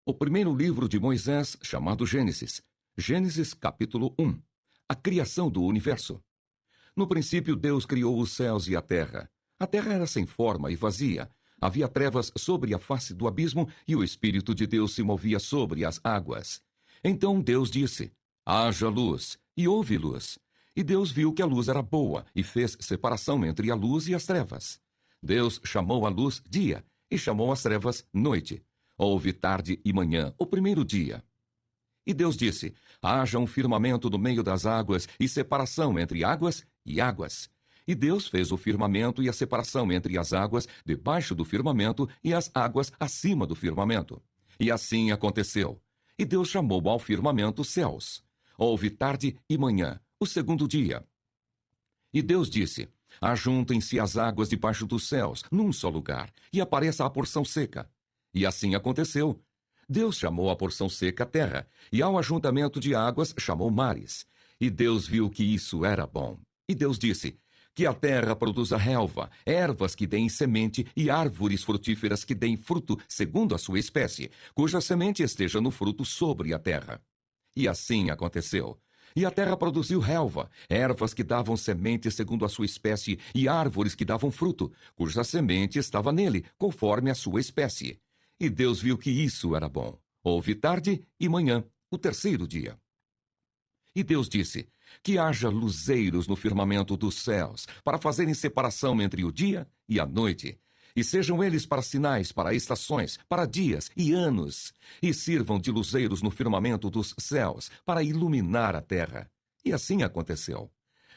O primeiro livro de Moisés, chamado Gênesis. Gênesis capítulo 1. A criação do universo. No princípio, Deus criou os céus e a terra. A terra era sem forma e vazia. Havia trevas sobre a face do abismo e o Espírito de Deus se movia sobre as águas. Então Deus disse: haja luz, e houve luz. E Deus viu que a luz era boa e fez separação entre a luz e as trevas. Deus chamou a luz dia e chamou as trevas noite. Houve tarde e manhã, o primeiro dia. E Deus disse: haja um firmamento no meio das águas e separação entre águas e águas. E Deus fez o firmamento e a separação entre as águas debaixo do firmamento e as águas acima do firmamento. E assim aconteceu. E Deus chamou ao firmamento céus. Houve tarde e manhã, o segundo dia. E Deus disse: ajuntem-se as águas debaixo dos céus, num só lugar, e apareça a porção seca. E assim aconteceu. Deus chamou a porção seca terra, e ao ajuntamento de águas chamou mares. E Deus viu que isso era bom. E Deus disse: que a terra produza relva, ervas que deem semente e árvores frutíferas que deem fruto segundo a sua espécie, cuja semente esteja no fruto sobre a terra. E assim aconteceu. E a terra produziu relva, ervas que davam semente segundo a sua espécie e árvores que davam fruto, cuja semente estava nele, conforme a sua espécie. E Deus viu que isso era bom. Houve tarde e manhã, o terceiro dia. E Deus disse: que haja luzeiros no firmamento dos céus, para fazerem separação entre o dia e a noite. E sejam eles para sinais, para estações, para dias e anos. E sirvam de luzeiros no firmamento dos céus, para iluminar a terra. E assim aconteceu.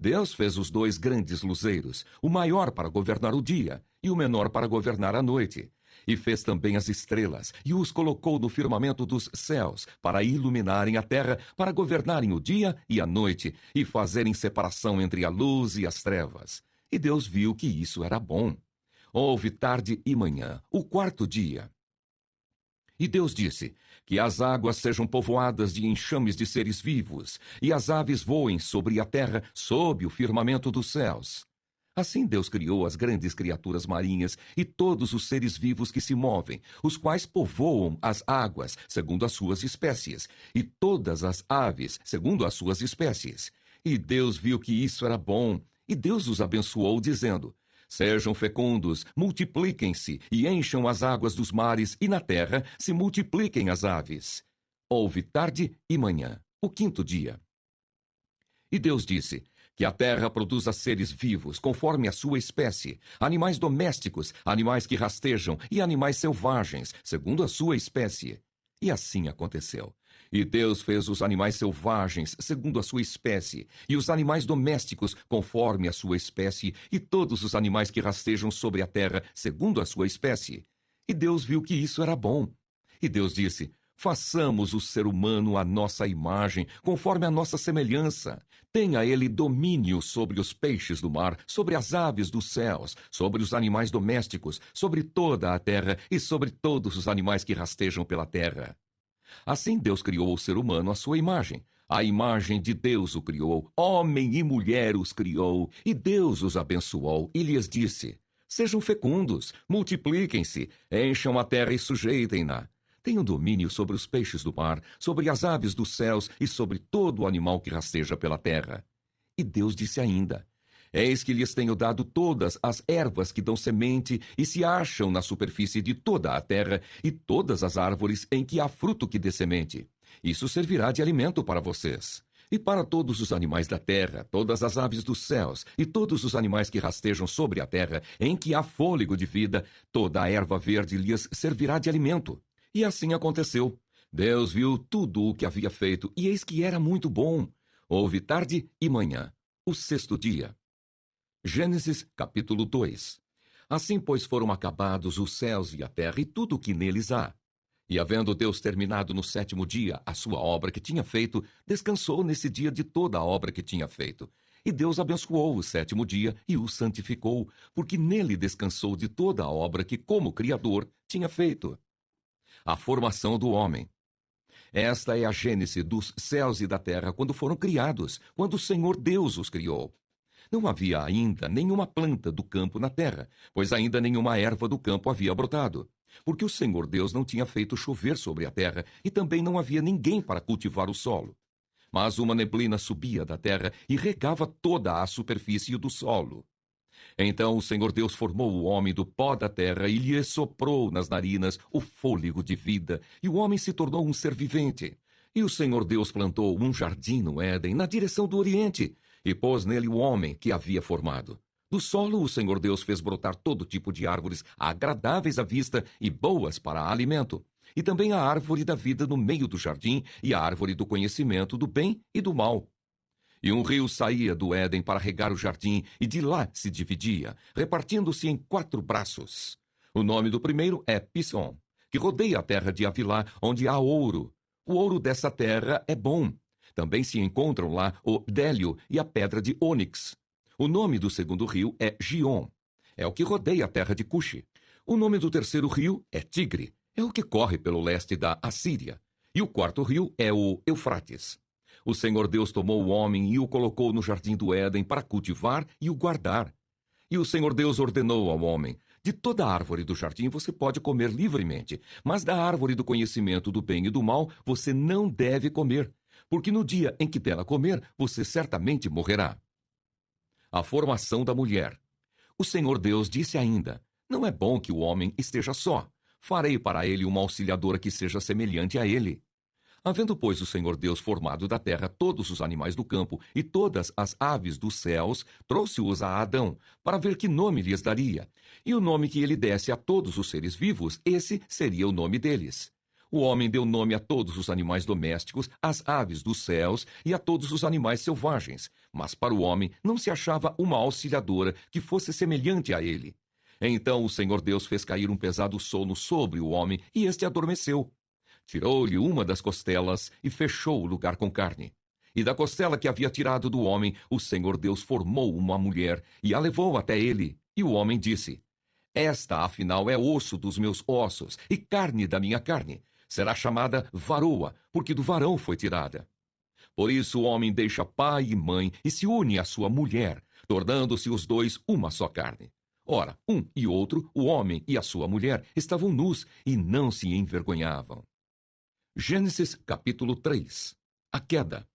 Deus fez os dois grandes luzeiros, o maior para governar o dia, e o menor para governar a noite. E fez também as estrelas, e os colocou no firmamento dos céus, para iluminarem a terra, para governarem o dia e a noite, e fazerem separação entre a luz e as trevas. E Deus viu que isso era bom. Houve tarde e manhã, o quarto dia. E Deus disse: que as águas sejam povoadas de enxames de seres vivos, e as aves voem sobre a terra, sob o firmamento dos céus. Assim Deus criou as grandes criaturas marinhas e todos os seres vivos que se movem, os quais povoam as águas, segundo as suas espécies, e todas as aves, segundo as suas espécies. E Deus viu que isso era bom, e Deus os abençoou, dizendo: sejam fecundos, multipliquem-se e encham as águas dos mares, e na terra se multipliquem as aves. Houve tarde e manhã, o quinto dia. E Deus disse: que a terra produza seres vivos, conforme a sua espécie, animais domésticos, animais que rastejam e animais selvagens, segundo a sua espécie. E assim aconteceu. E Deus fez os animais selvagens, segundo a sua espécie, e os animais domésticos, conforme a sua espécie, e todos os animais que rastejam sobre a terra, segundo a sua espécie. E Deus viu que isso era bom. E Deus disse: façamos o ser humano à nossa imagem, conforme a nossa semelhança. Tenha ele domínio sobre os peixes do mar, sobre as aves dos céus, sobre os animais domésticos, sobre toda a terra e sobre todos os animais que rastejam pela terra. Assim Deus criou o ser humano à sua imagem. A imagem de Deus o criou, homem e mulher os criou, e Deus os abençoou e lhes disse: sejam fecundos, multipliquem-se, encham a terra e sujeitem-na. Tenham domínio sobre os peixes do mar, sobre as aves dos céus e sobre todo o animal que rasteja pela terra. E Deus disse ainda: eis que lhes tenho dado todas as ervas que dão semente e se acham na superfície de toda a terra, e todas as árvores em que há fruto que dê semente. Isso servirá de alimento para vocês. E para todos os animais da terra, todas as aves dos céus, e todos os animais que rastejam sobre a terra, em que há fôlego de vida, toda a erva verde lhes servirá de alimento. E assim aconteceu. Deus viu tudo o que havia feito, e eis que era muito bom. Houve tarde e manhã, o sexto dia. Gênesis capítulo 2. Assim, pois, foram acabados os céus e a terra e tudo o que neles há. E havendo Deus terminado no sétimo dia a sua obra que tinha feito, descansou nesse dia de toda a obra que tinha feito. E Deus abençoou o sétimo dia e o santificou, porque nele descansou de toda a obra que, como Criador, tinha feito. A formação do homem. Esta é a gênese dos céus e da terra quando foram criados, quando o Senhor Deus os criou. Não havia ainda nenhuma planta do campo na terra, pois ainda nenhuma erva do campo havia brotado. porque o Senhor Deus não tinha feito chover sobre a terra e também não havia ninguém para cultivar o solo. Mas uma neblina subia da terra e regava toda a superfície do solo. Então o Senhor Deus formou o homem do pó da terra e lhe soprou nas narinas o fôlego de vida, e o homem se tornou um ser vivente. E o Senhor Deus plantou um jardim no Éden, na direção do Oriente, e pôs nele o homem que havia formado. Do solo o Senhor Deus fez brotar todo tipo de árvores agradáveis à vista e boas para alimento, e também a árvore da vida no meio do jardim e a árvore do conhecimento do bem e do mal. E um rio saía do Éden para regar o jardim, e de lá se dividia, repartindo-se em 4 braços. O nome do primeiro é Pison, que rodeia a terra de Havilá, onde há ouro. O ouro dessa terra é bom. Também se encontram lá o bdélio e a pedra de ônix. O nome do segundo rio é Gion. É o que rodeia a terra de Cuxi. O nome do terceiro rio é Tigre. É o que corre pelo leste da Assíria. E o quarto rio é o Eufrates. O Senhor Deus tomou o homem e o colocou no jardim do Éden para cultivar e o guardar. E o Senhor Deus ordenou ao homem: de toda árvore do jardim você pode comer livremente, mas da árvore do conhecimento do bem e do mal você não deve comer, porque no dia em que dela comer, você certamente morrerá. A formação da mulher. O Senhor Deus disse ainda: não é bom que o homem esteja só. Farei para ele uma auxiliadora que seja semelhante a ele. Havendo, pois, o Senhor Deus formado da terra todos os animais do campo e todas as aves dos céus, trouxe-os a Adão, para ver que nome lhes daria. E o nome que ele desse a todos os seres vivos, esse seria o nome deles. O homem deu nome a todos os animais domésticos, às aves dos céus e a todos os animais selvagens. Mas para o homem não se achava uma auxiliadora que fosse semelhante a ele. Então o Senhor Deus fez cair um pesado sono sobre o homem, e este adormeceu. Tirou-lhe uma das costelas e fechou o lugar com carne. E da costela que havia tirado do homem, o Senhor Deus formou uma mulher e a levou até ele. E o homem disse: esta, afinal, é osso dos meus ossos e carne da minha carne. Será chamada varoa, porque do varão foi tirada. Por isso o homem deixa pai e mãe e se une à sua mulher, tornando-se os dois uma só carne. Ora, um e outro, o homem e a sua mulher, estavam nus e não se envergonhavam. Gênesis capítulo 3. A queda.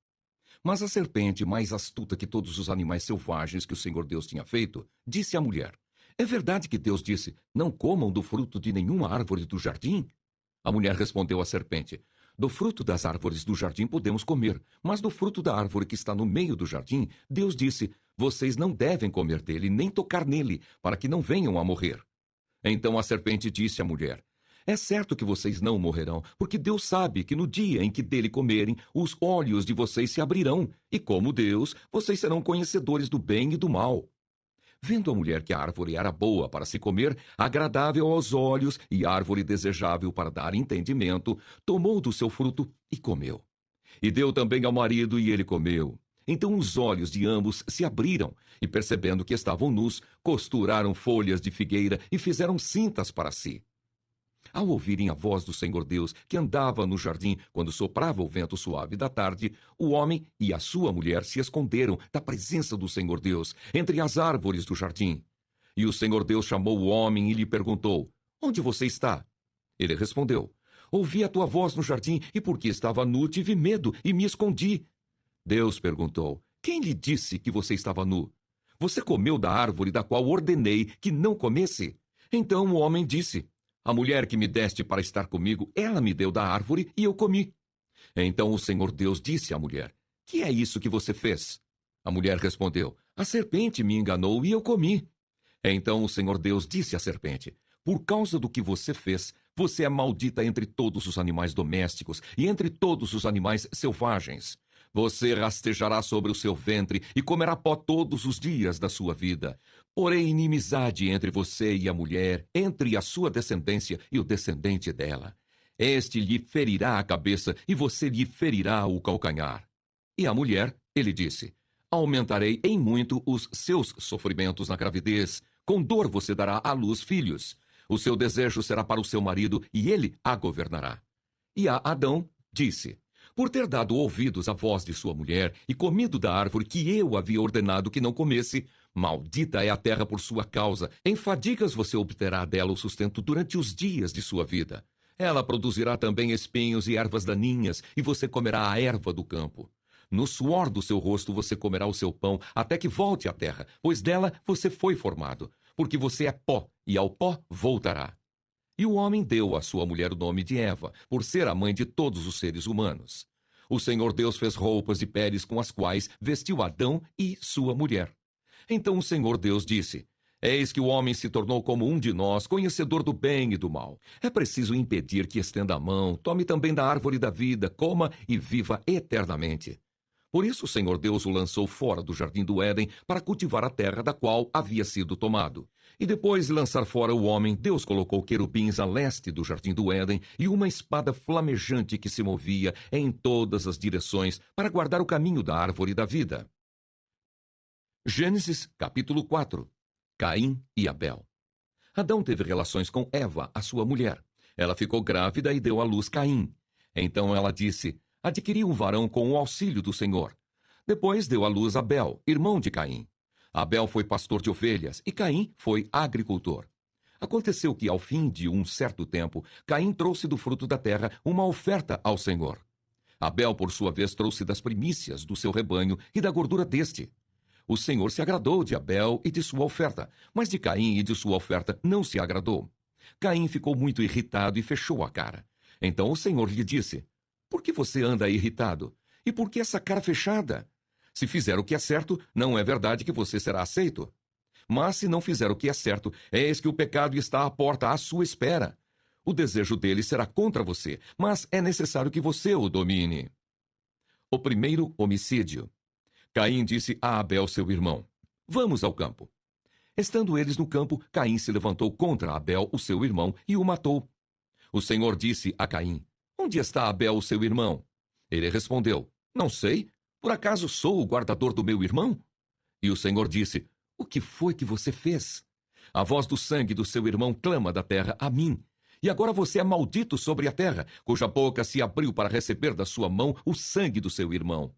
Mas a serpente, mais astuta que todos os animais selvagens que o Senhor Deus tinha feito, disse à mulher: é verdade que Deus disse: não comam do fruto de nenhuma árvore do jardim? A mulher respondeu à serpente: do fruto das árvores do jardim podemos comer, mas do fruto da árvore que está no meio do jardim, Deus disse: vocês não devem comer dele, nem tocar nele, para que não venham a morrer. Então a serpente disse à mulher: é certo que vocês não morrerão, porque Deus sabe que no dia em que dele comerem, os olhos de vocês se abrirão, e como Deus, vocês serão conhecedores do bem e do mal. Vendo a mulher que a árvore era boa para se comer, agradável aos olhos e árvore desejável para dar entendimento, tomou do seu fruto e comeu. E deu também ao marido, e ele comeu. Então os olhos de ambos se abriram, e percebendo que estavam nus, costuraram folhas de figueira e fizeram cintas para si. Ao ouvirem a voz do Senhor Deus, que andava no jardim quando soprava o vento suave da tarde, o homem e a sua mulher se esconderam da presença do Senhor Deus, entre as árvores do jardim. E o Senhor Deus chamou o homem e lhe perguntou: onde você está? Ele respondeu: ouvi a tua voz no jardim, e porque estava nu, tive medo e me escondi. Deus perguntou: quem lhe disse que você estava nu? Você comeu da árvore da qual ordenei que não comesse? Então o homem disse: a mulher que me deste para estar comigo, ela me deu da árvore e eu comi. Então o Senhor Deus disse à mulher: que é isso que você fez? A mulher respondeu: a serpente me enganou e eu comi. Então o Senhor Deus disse à serpente: por causa do que você fez, você é maldita entre todos os animais domésticos e entre todos os animais selvagens. Você rastejará sobre o seu ventre e comerá pó todos os dias da sua vida. Porém, inimizade entre você e a mulher, entre a sua descendência e o descendente dela. Este lhe ferirá a cabeça e você lhe ferirá o calcanhar. E a mulher, ele disse: aumentarei em muito os seus sofrimentos na gravidez. Com dor você dará à luz filhos. O seu desejo será para o seu marido e ele a governará. E a Adão disse: por ter dado ouvidos à voz de sua mulher e comido da árvore que eu havia ordenado que não comesse, Maldita é a terra por sua causa. Em fadigas você obterá dela o sustento durante os dias de sua vida. Ela produzirá também espinhos e ervas daninhas, e você comerá a erva do campo. No suor do seu rosto você comerá o seu pão, até que volte à terra, pois dela você foi formado, porque você é pó, e ao pó voltará. E o homem deu à sua mulher o nome de Eva, por ser a mãe de todos os seres humanos. O Senhor Deus fez roupas de peles com as quais vestiu Adão e sua mulher. Então o Senhor Deus disse: Eis que o homem se tornou como um de nós, conhecedor do bem e do mal. É preciso impedir que estenda a mão, tome também da árvore da vida, coma e viva eternamente. Por isso o Senhor Deus o lançou fora do jardim do Éden para cultivar a terra da qual havia sido tomado. E depois de lançar fora o homem, Deus colocou querubins a leste do jardim do Éden e uma espada flamejante que se movia em todas as direções para guardar o caminho da árvore da vida. Gênesis, capítulo 4. Caim e Abel. Adão teve relações com Eva, a sua mulher. Ela ficou grávida e deu à luz Caim. Então ela disse: Adquiri um varão com o auxílio do Senhor. Depois deu à luz Abel, irmão de Caim. Abel foi pastor de ovelhas e Caim foi agricultor. Aconteceu que, ao fim de um certo tempo, Caim trouxe do fruto da terra uma oferta ao Senhor. Abel, por sua vez, trouxe das primícias do seu rebanho e da gordura deste. O Senhor se agradou de Abel e de sua oferta, mas de Caim e de sua oferta não se agradou. Caim ficou muito irritado e fechou a cara. Então o Senhor lhe disse: Por que você anda irritado? E por que essa cara fechada? Se fizer o que é certo, não é verdade que você será aceito. Mas se não fizer o que é certo, eis que o pecado está à porta à sua espera. O desejo dele será contra você, mas é necessário que você o domine. O primeiro homicídio. Caim disse a Abel, seu irmão: Vamos ao campo. Estando eles no campo, Caim se levantou contra Abel, o seu irmão, e o matou. O Senhor disse a Caim: Onde está Abel, o seu irmão? Ele respondeu: Não sei. Por acaso sou o guardador do meu irmão? E o Senhor disse: O que foi que você fez? A voz do sangue do seu irmão clama da terra a mim. E agora você é maldito sobre a terra, cuja boca se abriu para receber da sua mão o sangue do seu irmão.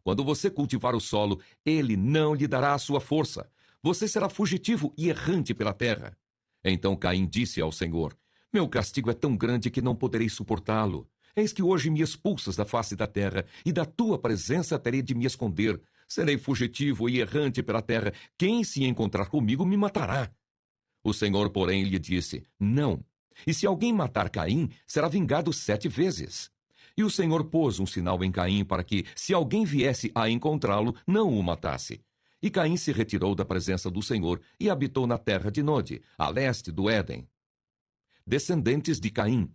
Quando você cultivar o solo, ele não lhe dará a sua força. Você será fugitivo e errante pela terra. Então Caim disse ao Senhor: Meu castigo é tão grande que não poderei suportá-lo. Eis que hoje me expulsas da face da terra, e da tua presença terei de me esconder. Serei fugitivo e errante pela terra. Quem se encontrar comigo me matará. O Senhor, porém, lhe disse: Não. E se alguém matar Caim, será vingado 7 vezes. E o Senhor pôs um sinal em Caim para que, se alguém viesse a encontrá-lo, não o matasse. E Caim se retirou da presença do Senhor e habitou na terra de Nod, a leste do Éden. Descendentes de Caim.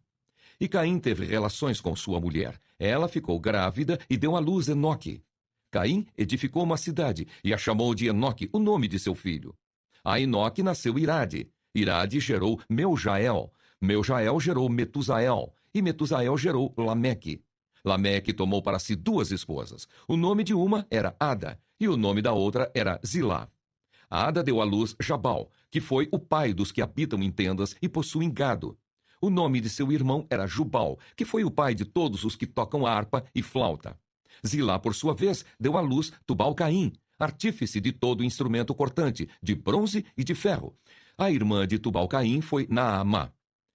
E Caim teve relações com sua mulher. Ela ficou grávida e deu à luz Enoque. Caim edificou uma cidade e a chamou de Enoque, o nome de seu filho. A Enoque nasceu Irade. Irade gerou Meujael. Meujael gerou Metusael. E Metusael gerou Lameque. Lameque tomou para si 2 esposas. O nome de uma era Ada, e o nome da outra era Zilá. Ada deu à luz Jabal, que foi o pai dos que habitam em tendas e possuem gado. O nome de seu irmão era Jubal, que foi o pai de todos os que tocam harpa e flauta. Zilá, por sua vez, deu à luz Tubal-Caim, artífice de todo instrumento cortante, de bronze e de ferro. A irmã de Tubal-Caim foi Naamá.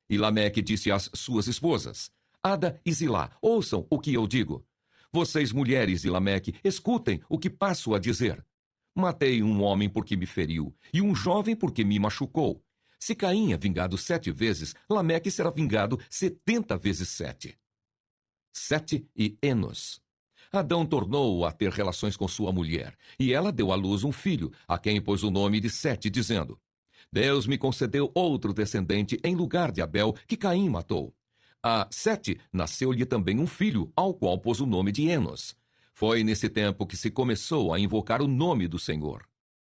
E Lameque disse às suas esposas: Ada e Zilá, ouçam o que eu digo. Vocês, mulheres de Lameque, escutem o que passo a dizer. Matei um homem porque me feriu, e um jovem porque me machucou. Se Caim é vingado 7 vezes, Lameque será vingado 70 vezes 7. Sete e Enos. Adão tornou a ter relações com sua mulher, e ela deu à luz um filho, a quem pôs o nome de Sete, dizendo: Deus me concedeu outro descendente em lugar de Abel, que Caim matou. A Sete nasceu-lhe também um filho, ao qual pôs o nome de Enos. Foi nesse tempo que se começou a invocar o nome do Senhor.